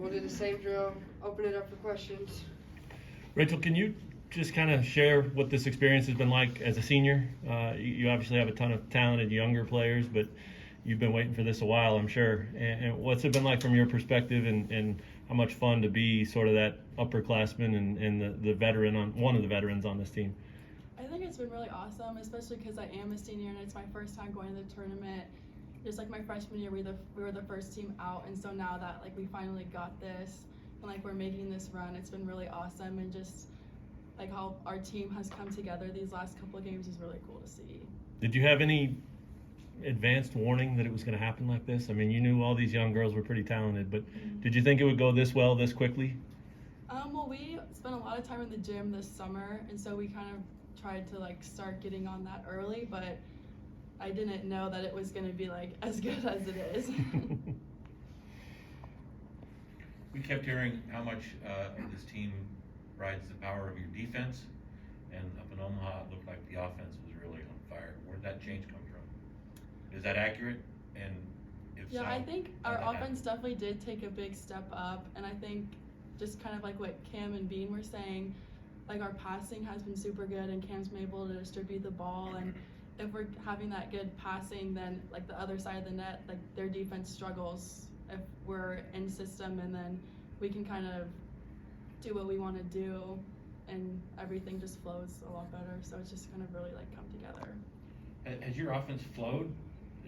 We'll do the same drill, open it up for questions. Rachel, can you just kind of share what this experience has been like as a senior? You obviously have a ton of talented younger players, but you've been waiting for this a while, I'm sure. And what's it been like from your perspective, and how much fun to be sort of that upperclassman and the veteran on one of the veterans on this team? I think it's been really awesome, especially because I am a senior and it's my first time going to the tournament. Just like my freshman year, we were the first team out, and so now that like we finally got this and like we're making this run, it's been really awesome, and just like how our team has come together these last couple of games is really cool to see. Did you have any advanced warning that it was going to happen like this? I mean, you knew all these young girls were pretty talented, but did you think it would go this well, this quickly? Well, we spent a lot of time in the gym this summer, and so we kind of tried to like start getting on that early, but I didn't know that it was going to be like as good as it is. We kept hearing how much this team rides the power of your defense, and up in Omaha it looked like the offense was really on fire. Where did that change come from? Is that accurate? And if yeah, so, I think how our did that offense happen? definitely did take a big step up, and I think just kind of like what Cam and Bean were saying, like our passing has been super good, and Cam's been able to distribute the ball, and if we're having that good passing, then like the other side of the net, like their defense struggles if we're in system, and then we can kind of do what we want to do, and everything just flows a lot better. So it's just kind of really like come together. Has your offense flowed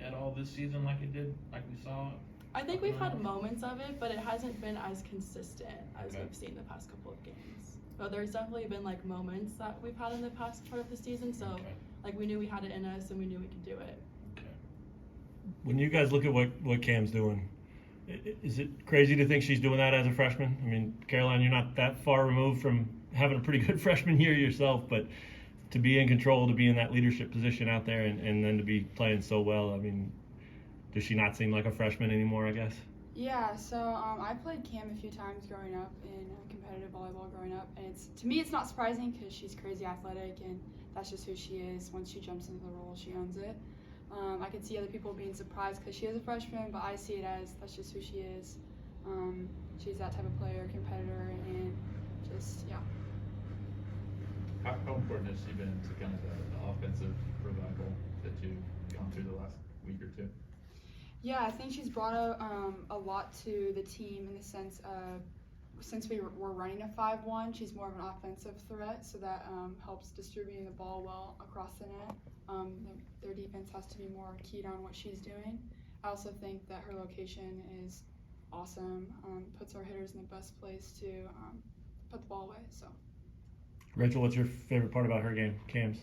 at all this season like it did, like we saw? I think we've had moments of it, but it hasn't been as consistent as Okay. we've seen the past couple of games. But there's definitely been like moments that we've had in the past part of the season, so Okay. like we knew we had it in us and we knew we could do it. Okay. When you guys look at what Cam's doing, is it crazy to think she's doing that as a freshman? I mean, Caroline, you're not that far removed from having a pretty good freshman year yourself, but to be in control, to be in that leadership position out there, and then to be playing so well, I mean, does she not seem like a freshman anymore, I guess? Yeah, so I played Cam a few times growing up in competitive volleyball growing up, and to me it's not surprising because she's crazy athletic, and that's just who she is. Once she jumps into the role, she owns it. I could see other people being surprised because she is a freshman, but I see it as that's just who she is. She's that type of player, competitor, and just, yeah. How important has she been to kind of the offensive revival that you've gone through the last week or two? Yeah, I think she's brought a lot to the team in the sense of, since we were running a 5-1, she's more of an offensive threat, so that helps distributing the ball well across the net. Their defense has to be more keyed on what she's doing. I also think that her location is awesome, puts our hitters in the best place to put the ball away. So, Rachel, what's your favorite part about her game, Cam's?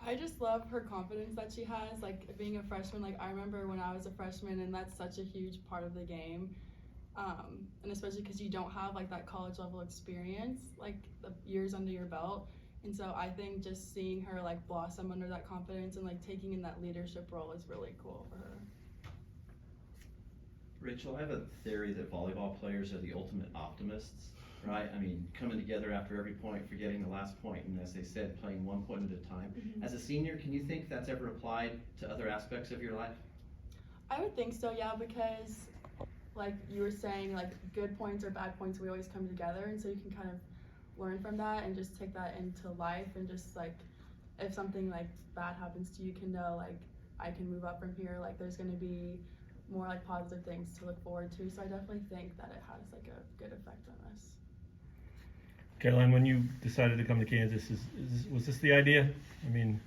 I just love her confidence that she has, like being a freshman. Like I remember when I was a freshman, and that's such a huge part of the game. And especially because you don't have like that college level experience, like the years under your belt. And so I think just seeing her like blossom under that confidence and like taking in that leadership role is really cool for her. Rachel, I have a theory that volleyball players are the ultimate optimists, right? I mean, coming together after every point, forgetting the last point, and as they said, playing one point at a time. Mm-hmm. As a senior, can you think that's ever applied to other aspects of your life? I would think so, yeah, because like you were saying, like good points or bad points, we always come together, and so you can kind of learn from that and just take that into life, and just like if something like bad happens to you, you can know like I can move up from here, like there's going to be more like positive things to look forward to. So I definitely think that it has like a good effect on us. Caroline, when you decided to come to Kansas, was this the idea? I mean,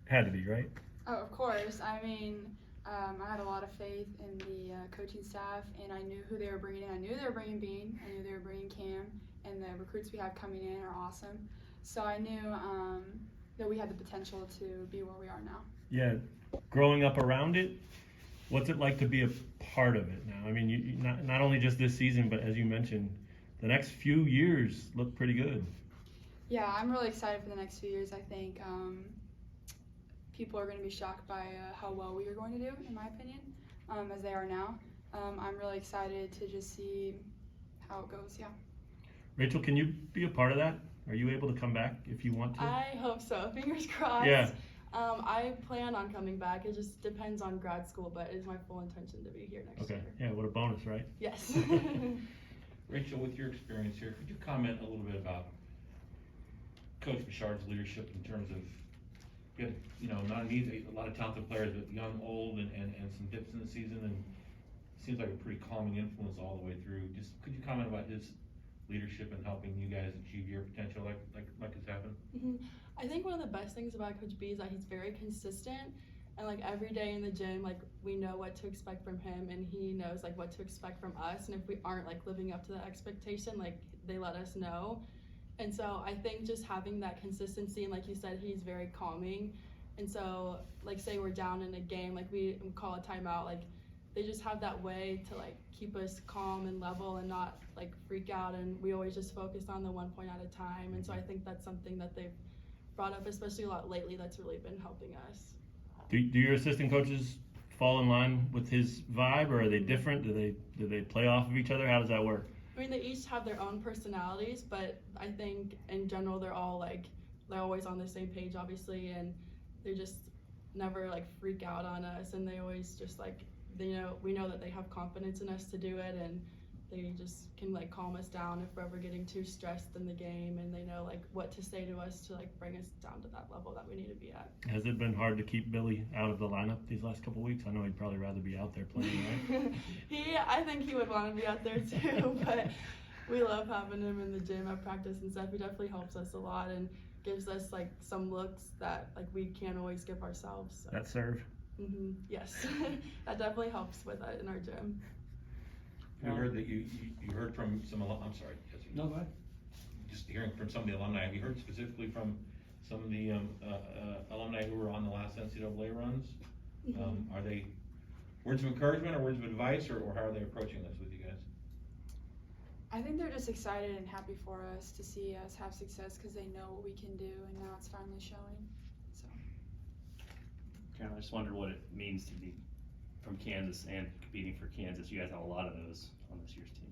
had to be, right? Oh, of course. I mean, I had a lot of faith in the coaching staff, and I knew who they were bringing in. I knew they were bringing Bean. I knew they were bringing Cam, and the recruits we have coming in are awesome. So I knew that we had the potential to be where we are now. Yeah, growing up around it, what's it like to be a part of it now? I mean, you not only just this season, but as you mentioned, the next few years look pretty good. Yeah, I'm really excited for the next few years. I think people are going to be shocked by how well we are going to do, in my opinion, as they are now. I'm really excited to just see how it goes, yeah. Rachel, can you be a part of that? Are you able to come back if you want to? I hope so. Fingers crossed. Yeah. I plan on coming back. It just depends on grad school, but it is my full intention to be here next year. Okay. Yeah, what a bonus, right? Yes. Rachel, with your experience here, could you comment a little bit about Coach Bouchard's leadership in terms of getting, not an easy, a lot of talented players, but young, old, and some dips in the season, and seems like a pretty calming influence all the way through. Just could you comment about his leadership in helping you guys achieve your potential like has happened? I think one of the best things about Coach B is that he's very consistent, and like every day in the gym, like we know what to expect from him, and he knows like what to expect from us, and if we aren't like living up to that expectation, like they let us know. And so I think just having that consistency, and like you said, he's very calming. And so like say we're down in a game, like we call a timeout, like they just have that way to like keep us calm and level and not like freak out, and we always just focus on the 1 point at a time. And so I think that's something that they've brought up, especially a lot lately, that's really been helping us. Do your assistant coaches fall in line with his vibe, or are they different? Do they play off of each other? How does that work? I mean, they each have their own personalities, but I think in general they're always on the same page, obviously, and they just never like freak out on us, and they always just like we know that they have confidence in us to do it, and they just can like calm us down if we're ever getting too stressed in the game, and they know like what to say to us to like bring us down to that level that we need to be at. Has it been hard to keep Billy out of the lineup these last couple weeks? I know he'd probably rather be out there playing, right? I think he would want to be out there too, but we love having him in the gym at practice and stuff. He definitely helps us a lot and gives us like some looks that like we can't always give ourselves. So. That serve? Yes, that definitely helps with it in our gym. We heard that you heard from some I'm sorry. No, go ahead. Just hearing from some of the alumni. Have you heard specifically from some of the alumni who were on the last NCAA runs? Are they words of encouragement or words of advice, or how are they approaching this with you guys? I think they're just excited and happy for us to see us have success because they know what we can do, and now it's finally showing. So. Caroline, I just wondered what it means to be from Kansas and competing for Kansas. You guys have a lot of those on this year's team.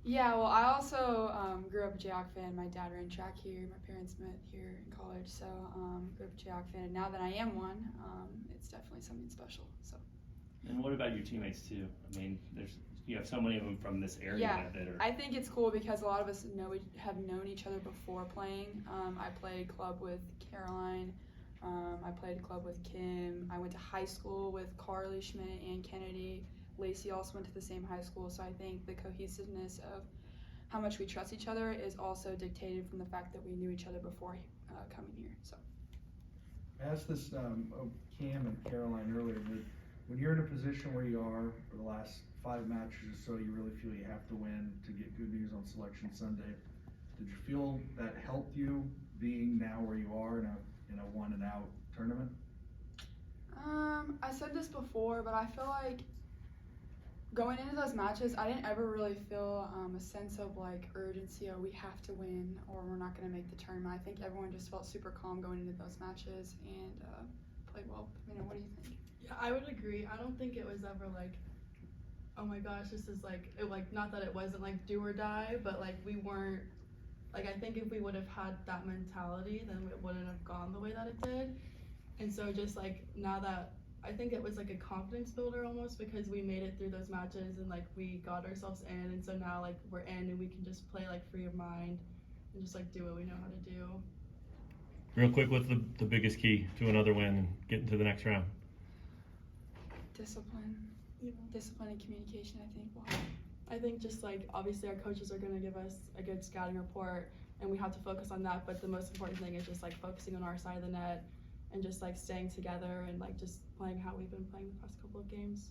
Yeah, well, I also grew up a Jayhawk fan. My dad ran track here. My parents met here in college, so grew up a Jayhawk fan. And now that I am one, it's definitely something special. So. And what about your teammates too? I mean, you have so many of them from this area. Yeah, that are... I think it's cool because a lot of us have known each other before playing. I played club with Caroline. I played club with Kim. I went to high school with Carly Schmidt and Kennedy. Lacey also went to the same high school, so I think the cohesiveness of how much we trust each other is also dictated from the fact that we knew each other before coming here. So. I asked this of Cam and Caroline earlier, but when you're in a position where you are for the last 5 matches or so, you really feel you have to win to get good news on Selection Sunday. Did you feel that helped you being now where you are in a 1-and-out tournament? I said this before, but I feel like going into those matches, I didn't ever really feel a sense of like urgency, we have to win or we're not going to make the tournament. I think everyone just felt super calm going into those matches and played well. What do you think? Yeah, I would agree. I don't think it was ever like, oh my gosh, this is like, not that it wasn't like do or die, but like we weren't, like I think if we would have had that mentality, then it wouldn't have gone the way that it did. And so just like now that, I think it was like a confidence builder almost because we made it through those matches and like we got ourselves in, and so now like we're in and we can just play like free of mind and just like do what we know how to do. Real quick, what's the biggest key to another win and getting to the next round? Discipline. Discipline and communication, I think, will help. I think just like obviously our coaches are going to give us a good scouting report and we have to focus on that, but the most important thing is just like focusing on our side of the net and just like staying together and like just playing how we've been playing the past couple of games.